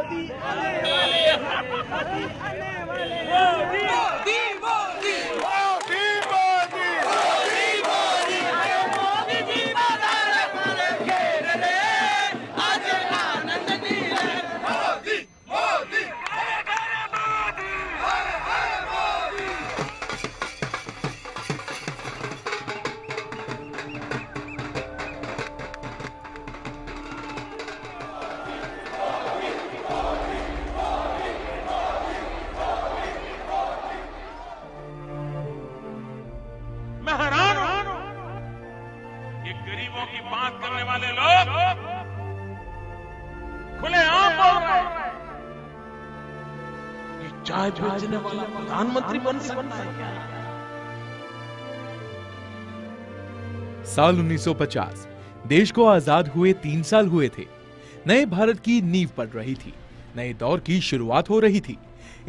मोदी आने वाले मोदी आने वाले मोदी मोदी मोदी मोदी मोदी मोदी मोदी जी बाजार पर घेर ले आज आनंद नीले मोदी मोदी मैं हैरान हूं ये गरीबों की बात करने वाले लोग खुलेआम बोल रहे हैं कि चाय बेचने वाला प्रधानमंत्री बन सकता है क्या? साल 1950 देश को आजाद हुए 3 साल हुए थे। नए भारत की नींव पड़ रही थी, नए दौर की शुरुआत हो रही थी।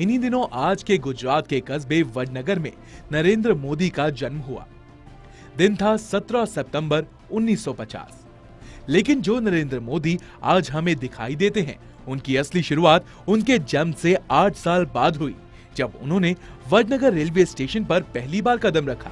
इन्हीं दिनों आज के गुजरात के कस्बे वडनगर में नरेंद्र मोदी का जन्म हुआ। दिन था 17 सितंबर 1950। लेकिन जो नरेंद्र मोदी आज हमें दिखाई देते हैं, उनकी असली शुरुआत उनके जन्म से 8 साल बाद हुई, जब उन्होंने वडनगर रेलवे स्टेशन पर पहली बार कदम रखा।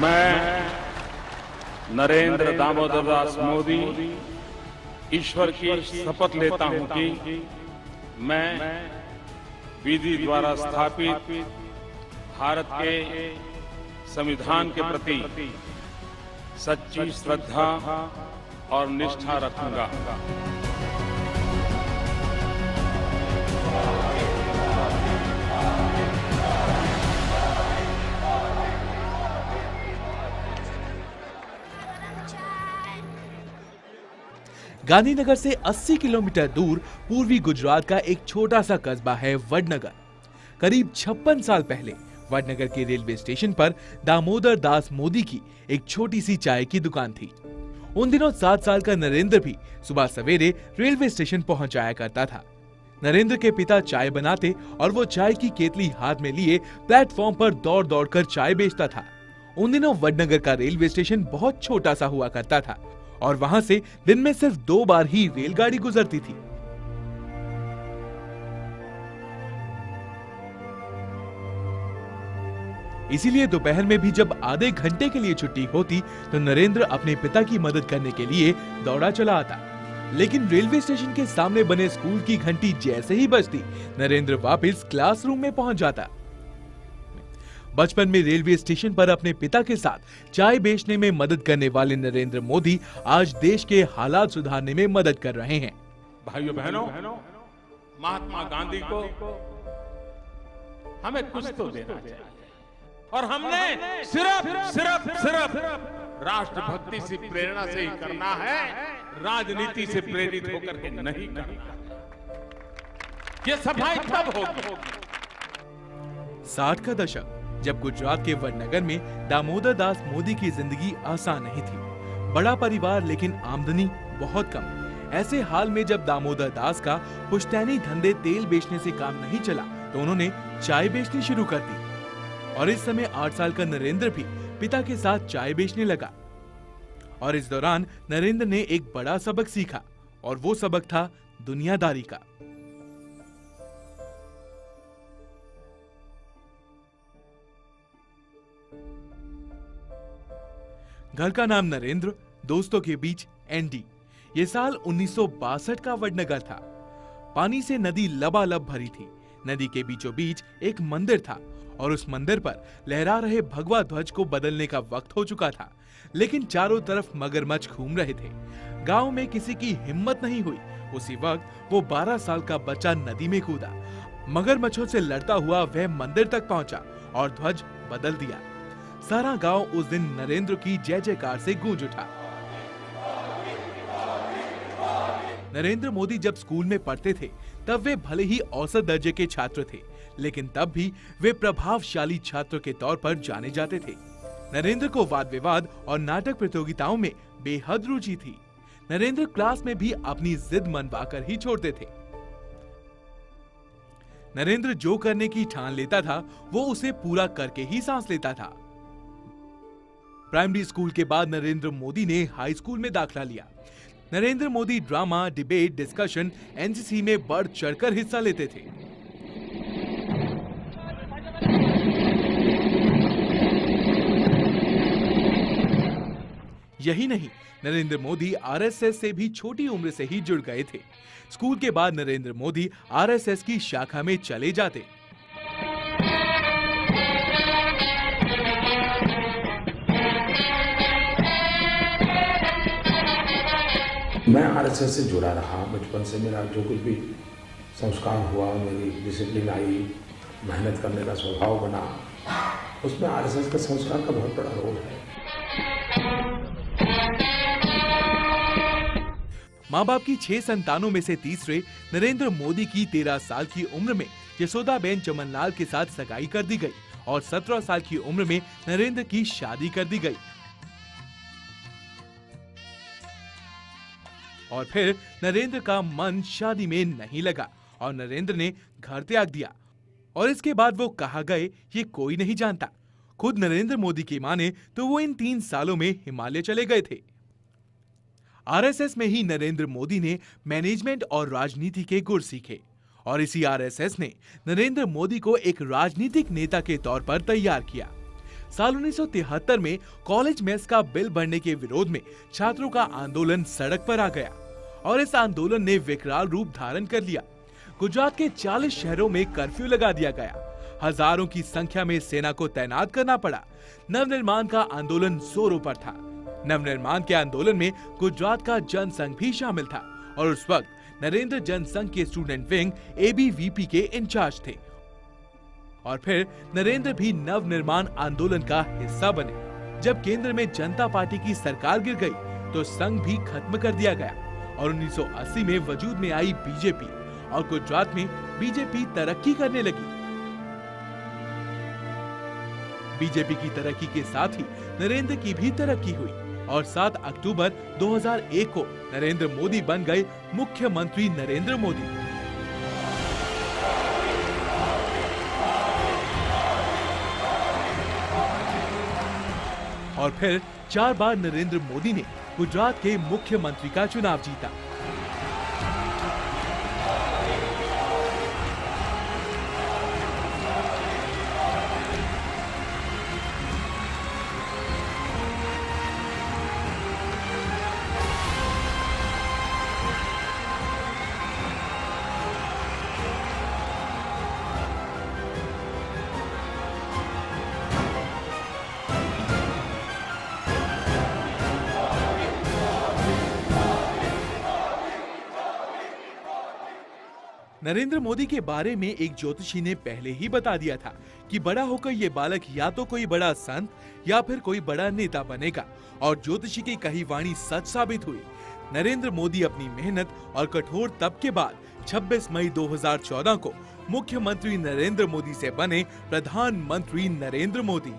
मैं नरेंद्र दामोदर दास मोदी ईश्वर की शपथ लेता हूं कि मैं विधि द्वारा स्थापित भारत के संविधान के प्रति सच्ची श्रद्धा और निष्ठा रखूंगा। गांधीनगर से 80 किलोमीटर दूर पूर्वी गुजरात का एक छोटा सा कस्बा है वडनगर। करीब 56 साल पहले वडनगर के रेलवे स्टेशन पर दामोदर दास मोदी की एक छोटी सी चाय की दुकान थी। उन दिनों 7 साल का नरेंद्र भी सुबह सवेरे रेलवे स्टेशन पहुंच जाया करता था। नरेंद्र के पिता चाय बनाते और वो चाय की केतली हाथ में लिए प्लेटफॉर्म पर दौड़ दौड़ कर चाय बेचता था। उन दिनों वडनगर का रेलवे स्टेशन बहुत छोटा सा हुआ करता था और वहां से दिन में सिर्फ 2 बार ही रेलगाड़ी गुजरती थी। इसीलिए दोपहर में भी जब आधे घंटे के लिए छुट्टी होती तो नरेंद्र अपने पिता की मदद करने के लिए दौड़ा चला आता। लेकिन रेलवे स्टेशन के सामने बने स्कूल की घंटी जैसे ही बजती, नरेंद्र वापस क्लासरूम में पहुंच जाता। बचपन में रेलवे स्टेशन पर अपने पिता के साथ चाय बेचने में मदद करने वाले नरेंद्र मोदी आज देश के हालात सुधारने में मदद कर रहे हैं। भाइयों बहनों, महात्मा गांधी को हमें कुछ तो देना चाहिए और हमने सिर्फ राष्ट्रभक्ति से प्रेरणा से ही करना है, राजनीति से प्रेरित होकर के नहीं करना। ये सफाई तब होगी। 60 का दशक, जब गुजरात के वडनगर में दामोदर दास मोदी की जिंदगी आसान नहीं थी। बड़ा परिवार लेकिन आमदनी बहुत कम। ऐसे हाल में जब दामोदर दास का पुश्तैनी धंधे तेल बेचने से काम नहीं चला तो उन्होंने चाय बेचनी शुरू कर दी। और इस समय 8 साल का नरेंद्र भी पिता के साथ चाय बेचने लगा। और इस दौरान नरेंद्र ने एक बड़ा सबक सीखा और वो सबक था दुनियादारी का। घर का नाम नरेंद्र, दोस्तों के बीच एनडी। ये साल 1962 का वडनगर था। पानी से नदी लबालब भरी थी। नदी के बीचों बीच एक मंदिर था और उस मंदिर पर लहरा रहे भगवा ध्वज को बदलने का वक्त हो चुका था। लेकिन चारों तरफ मगरमच्छ घूम रहे थे। गांव में किसी की हिम्मत नहीं हुई। उसी वक्त वो 12 साल का बच्चा नदी में कूदा। मगरमच्छों से लड़ता हुआ वह मंदिर तक पहुंचा और ध्वज बदल दिया। सारा गांव उस दिन नरेंद्र की जय जयकार से गूंज उठा। नरेंद्र मोदी जब स्कूल में पढ़ते थे तब वे भले ही औसत दर्जे के छात्र थे, लेकिन तब भी वे प्रभावशाली छात्र के तौर पर जाने जाते थे। नरेंद्र को वाद विवाद और नाटक प्रतियोगिताओं में बेहद रुचि थी। नरेंद्र क्लास में भी अपनी जिद मनवाकर ही छोड़ते थे। नरेंद्र जो करने की ठान लेता था वो उसे पूरा करके ही सांस लेता था। प्राइमरी स्कूल के बाद नरेंद्र मोदी ने हाई स्कूल में दाखिला लिया। Narendra Modi drama, debate, discussion, NCC में बढ़ चढ़कर हिस्सा लेते थे। यही नहीं, नरेंद्र मोदी आरएसएस से भी छोटी उम्र से ही जुड़ गए थे। स्कूल के बाद नरेंद्र मोदी आरएसएस की शाखा में चले जाते। मैं आरएसएस से जुड़ा रहा। बचपन से मेरा जो कुछ भी संस्कार हुआ, मेरी डिसिप्लिन आई, मेहनत करने का स्वभाव बना, उसमें आरएसएस का संस्कार का बहुत बड़ा रोल है। माँ बाप की 6 संतानों में से तीसरे नरेंद्र मोदी की 13 साल की उम्र में यशोदाबेन चमनलाल के साथ सगाई कर दी गई और 17 साल की उम्र में नरेंद्र की शादी कर दी गई। और फिर नरेंद्र का मन शादी में नहीं लगा और नरेंद्र ने घर त्याग दिया। और इसके बाद वो कहाँ गए ये कोई नहीं जानता। खुद नरेंद्र मोदी की माने तो वो इन 3 सालों में हिमालय चले गए थे। आरएसएस में ही नरेंद्र मोदी ने मैनेजमेंट और राजनीति के गुर सीखे और इसी आरएसएस ने नरेंद्र मोदी को एक राजनीतिक नेता के तौर पर तैयार किया। साल 1973 में कॉलेज मेस का बिल बढ़ने के विरोध में छात्रों का आंदोलन सड़क पर आ गया और इस आंदोलन ने विकराल रूप धारण कर लिया। गुजरात के 40 शहरों में कर्फ्यू लगा दिया गया। हजारों की संख्या में सेना को तैनात करना पड़ा। नवनिर्माण का आंदोलन जोरों पर था। नवनिर्माण के आंदोलन में गुजरात का जनसंघ भी शामिल था और उस वक्त नरेंद्र जनसंघ के स्टूडेंट विंग एबीवीपी के इंचार्ज थे। और फिर नरेंद्र भी नवनिर्माण आंदोलन का हिस्सा बने। जब केंद्र में जनता पार्टी की सरकार गिर गई तो संघ भी खत्म कर दिया गया और 1980 में वजूद में आई बीजेपी और गुजरात में बीजेपी तरक्की करने लगी। बीजेपी की तरक्की के साथ ही नरेंद्र की भी तरक्की हुई और 7 अक्टूबर 2001 को नरेंद्र मोदी बन गए मुख्यमंत्री नरेंद्र मोदी। और फिर 4 बार नरेंद्र मोदी ने गुजरात के मुख्यमंत्री का चुनाव जीता। नरेंद्र मोदी के बारे में एक ज्योतिषी ने पहले ही बता दिया था कि बड़ा होकर ये बालक या तो कोई बड़ा संत या फिर कोई बड़ा नेता बनेगा और ज्योतिषी की कही वाणी सच साबित हुई। नरेंद्र मोदी अपनी मेहनत और कठोर तप के बाद 26 मई 2014 को मुख्यमंत्री नरेंद्र मोदी से बने प्रधानमंत्री नरेंद्र मोदी।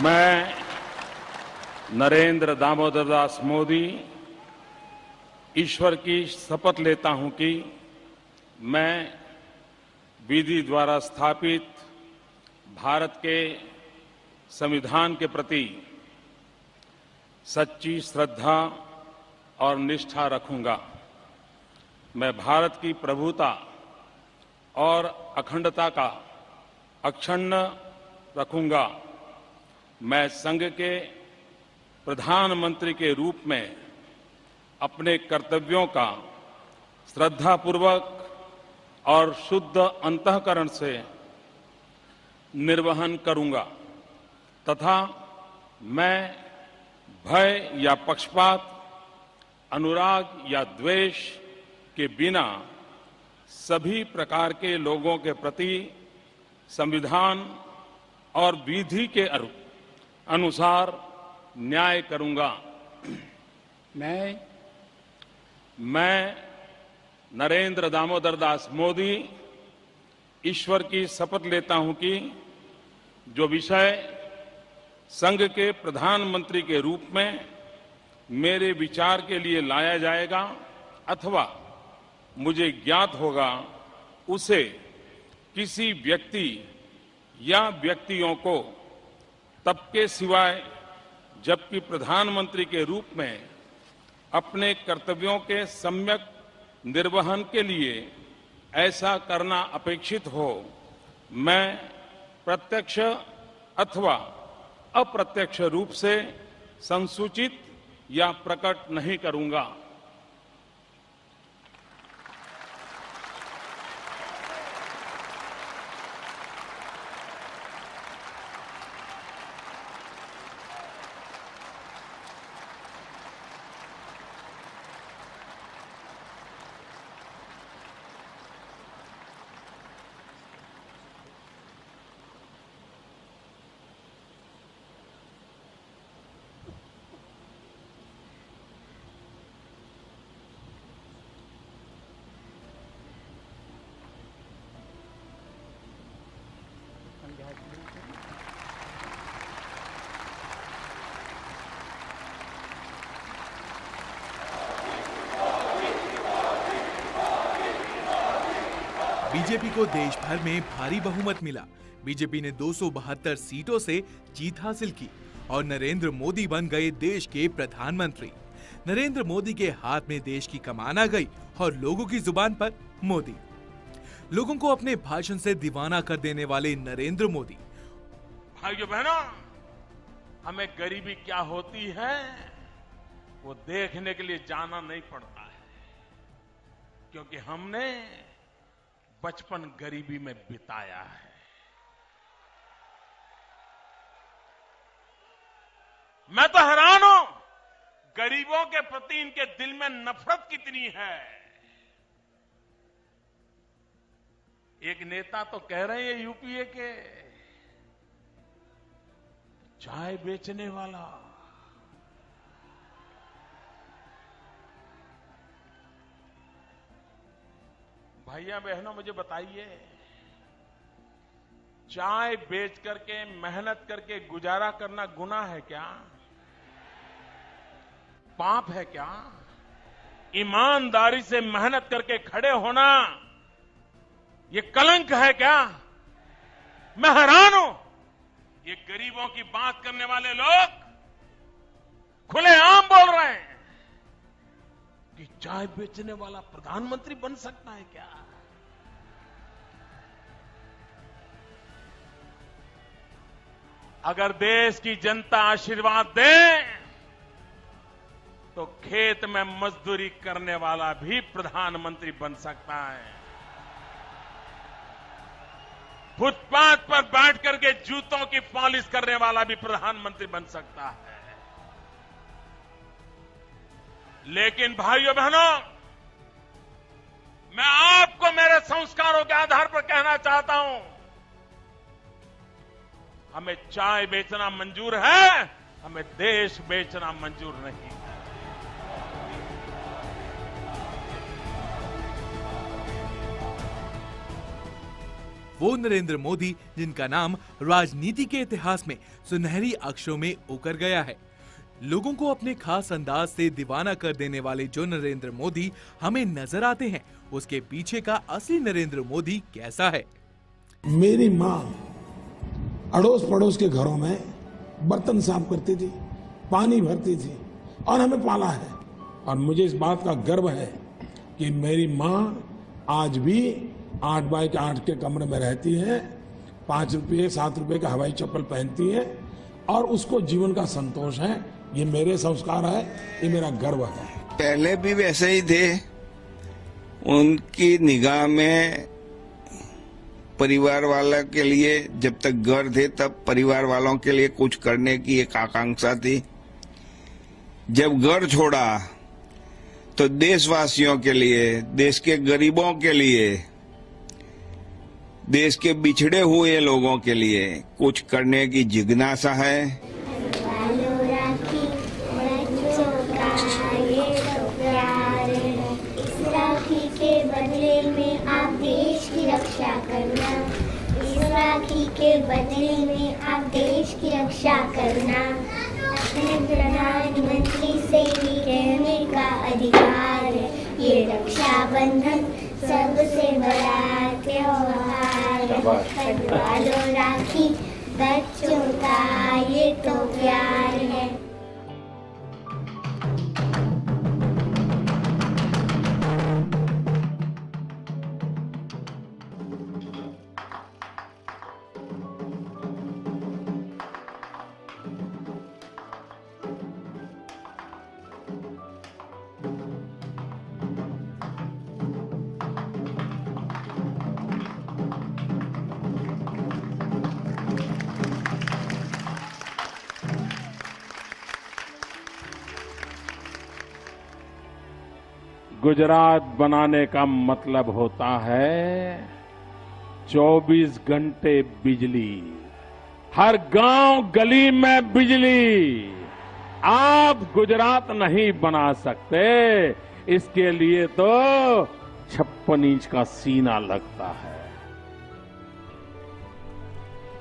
मैं नरेंद्र दामोदर दास मोदी ईश्वर की शपथ लेता हूं कि मैं विधि द्वारा स्थापित भारत के संविधान के प्रति सच्ची श्रद्धा और निष्ठा रखूंगा। मैं भारत की प्रभुता और अखंडता का अक्षुण्ण रखूंगा। मैं संघ के प्रधानमंत्री के रूप में अपने कर्तव्यों का श्रद्धापूर्वक और शुद्ध अंतःकरण से निर्वहन करूंगा तथा मैं भय या पक्षपात, अनुराग या द्वेष के बिना सभी प्रकार के लोगों के प्रति संविधान और विधि के अनुसार न्याय करूंगा। मैं नरेंद्र दामोदर दास मोदी ईश्वर की शपथ लेता हूं कि जो विषय संघ के प्रधानमंत्री के रूप में मेरे विचार के लिए लाया जाएगा अथवा मुझे ज्ञात होगा, उसे किसी व्यक्ति या व्यक्तियों को तब के सिवाय जबकि प्रधानमंत्री के रूप में अपने कर्तव्यों के सम्यक निर्वहन के लिए ऐसा करना अपेक्षित हो, मैं प्रत्यक्ष अथवा अप्रत्यक्ष रूप से संसूचित या प्रकट नहीं करूंगा। बीजेपी को देश भर में भारी बहुमत मिला। बीजेपी ने 272 सीटों से जीत हासिल की और नरेंद्र मोदी बन गए देश के प्रधानमंत्री। नरेंद्र मोदी के हाथ में देश की कमान आ गई और लोगों की जुबान पर मोदी। लोगों को अपने भाषण से दीवाना कर देने वाले नरेंद्र मोदी। भाइयों बहनों, हमें गरीबी क्या होती है वो देखने के लिए जाना नहीं पड़ता है, क्योंकि हमने बचपन गरीबी में बिताया है। मैं तो हैरान हूं, गरीबों के प्रति इनके दिल में नफरत कितनी है। एक नेता तो कह रहे हैं यूपीए के, चाय बेचने वाला भैया बहनों मुझे बताइए, चाय बेच करके मेहनत करके गुजारा करना गुनाह है क्या? पाप है क्या? ईमानदारी से मेहनत करके खड़े होना ये कलंक है क्या? मैं हैरान हूं, ये गरीबों की बात करने वाले लोग खुलेआम बोल रहे हैं कि चाय बेचने वाला प्रधानमंत्री बन सकता है क्या? अगर देश की जनता आशीर्वाद दे तो खेत में मजदूरी करने वाला भी प्रधानमंत्री बन सकता है। फुटपाथ पर बैठ करके जूतों की पॉलिश करने वाला भी प्रधानमंत्री बन सकता है। लेकिन भाइयों बहनों, मैं आपको मेरे संस्कारों के आधार पर कहना चाहता हूं, हमें चाय बेचना मंजूर है, हमें देश बेचना मंजूर नहीं है। वो नरेंद्र मोदी जिनका नाम राजनीति के इतिहास में सुनहरी अक्षरों में उकर गया है। लोगों को अपने खास अंदाज से दीवाना कर देने वाले जो नरेंद्र मोदी हमें नजर आते हैं, उसके पीछे का असली नरेंद्र मोदी कैसा है? मेरी माँ अड़ोस पड़ोस के घरों में बर्तन साफ करती थी, पानी भरती थी और हमें पाला है। और मुझे इस बात का गर्व है कि मेरी माँ आज भी 8x8 के कमरे में रहती है, 5 रुपये 7 रुपये का हवाई चप्पल पहनती है और उसको जीवन का संतोष है ये मेरे संस्कार है, ये मेरा गर्व है। पहले भी वैसे ही थे। उनकी निगाह में परिवार वालों के लिए जब तक घर थे तब परिवार वालों के लिए कुछ करने की एक आकांक्षा थी। जब घर छोड़ा तो देशवासियों के लिए, देश के गरीबों के लिए, देश के बिछड़े हुए लोगों के लिए कुछ करने की जिज्ञासा है। राखी के बदले में आप देश की रक्षा करना, अपने प्रधानमंत्री से ये कहने का अधिकार है। ये रक्षाबंधन सबसे बड़ा त्योहार है। बंधवा लो राखी, बच्चों का ये तो प्यार है। गुजरात बनाने का मतलब होता है 24 घंटे बिजली, हर गांव गली में बिजली। आप गुजरात नहीं बना सकते, इसके लिए तो 56 इंच का सीना लगता है।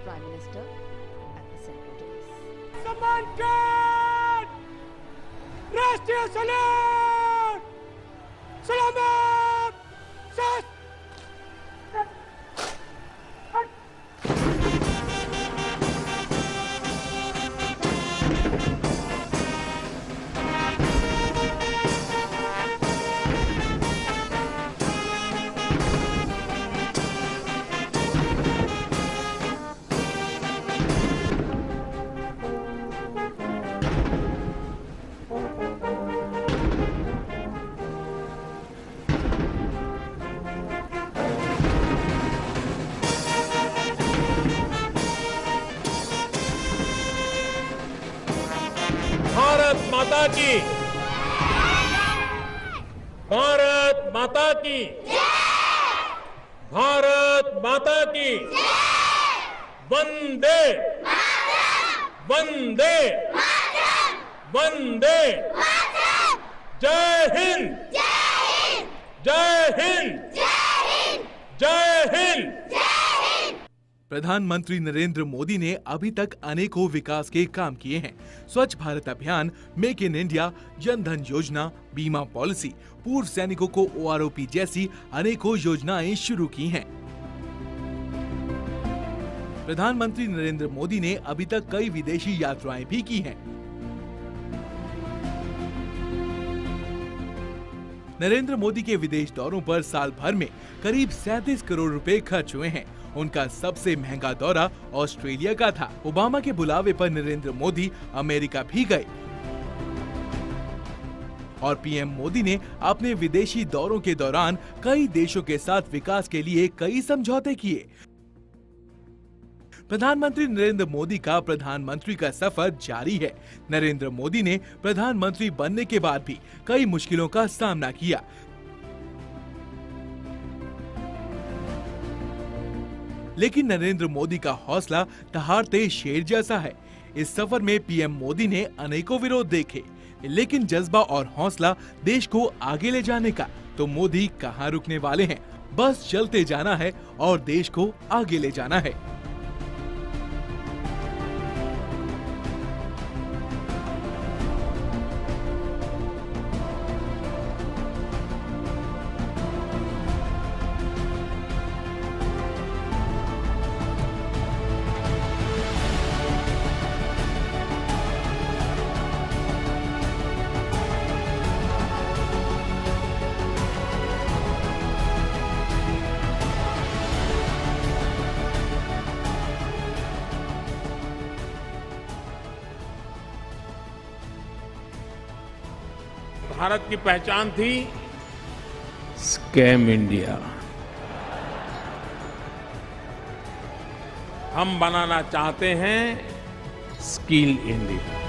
Prime Minister at the Central Desk. सम्मान कर, राष्ट्रीय सलाम, सलामत, साथ। भारत माता की, भारत माता की, भारत माता की, वंदे वंदे वंदे, जय हिंद, जय हिंद, जय हिंद। प्रधानमंत्री नरेंद्र मोदी ने अभी तक अनेकों विकास के काम किए हैं। स्वच्छ भारत अभियान, make in India, Jan Dhan योजना, बीमा पॉलिसी, पूर्व सैनिकों को OROP जैसी अनेकों योजनाएं शुरू की हैं। प्रधानमंत्री नरेंद्र मोदी ने अभी तक कई विदेशी यात्राएं भी की हैं। नरेंद्र मोदी के विदेश दौरों पर साल भर में करीब 37 करोड़ रुपए खर्च हुए हैं। उनका सबसे महंगा दौरा ऑस्ट्रेलिया का था। ओबामा के बुलावे पर नरेंद्र मोदी अमेरिका भी गए और पीएम मोदी ने अपने विदेशी दौरों के दौरान कई देशों के साथ विकास के लिए कई समझौते किए। प्रधानमंत्री नरेंद्र मोदी का प्रधानमंत्री का सफर जारी है। नरेंद्र मोदी ने प्रधानमंत्री बनने के बाद भी कई मुश्किलों का सामना किया। लेकिन नरेंद्र मोदी का हौसला दहाड़ते शेर जैसा है। इस सफर में पीएम मोदी ने अनेकों विरोध देखे, लेकिन जज्बा और हौसला देश को आगे ले जाने का। तो मोदी कहां रुकने वाले हैं? बस चलते जाना है और देश को आगे ले जाना है। भारत की पहचान थी स्कैम इंडिया। हम बनाना चाहते हैं स्किल इंडिया।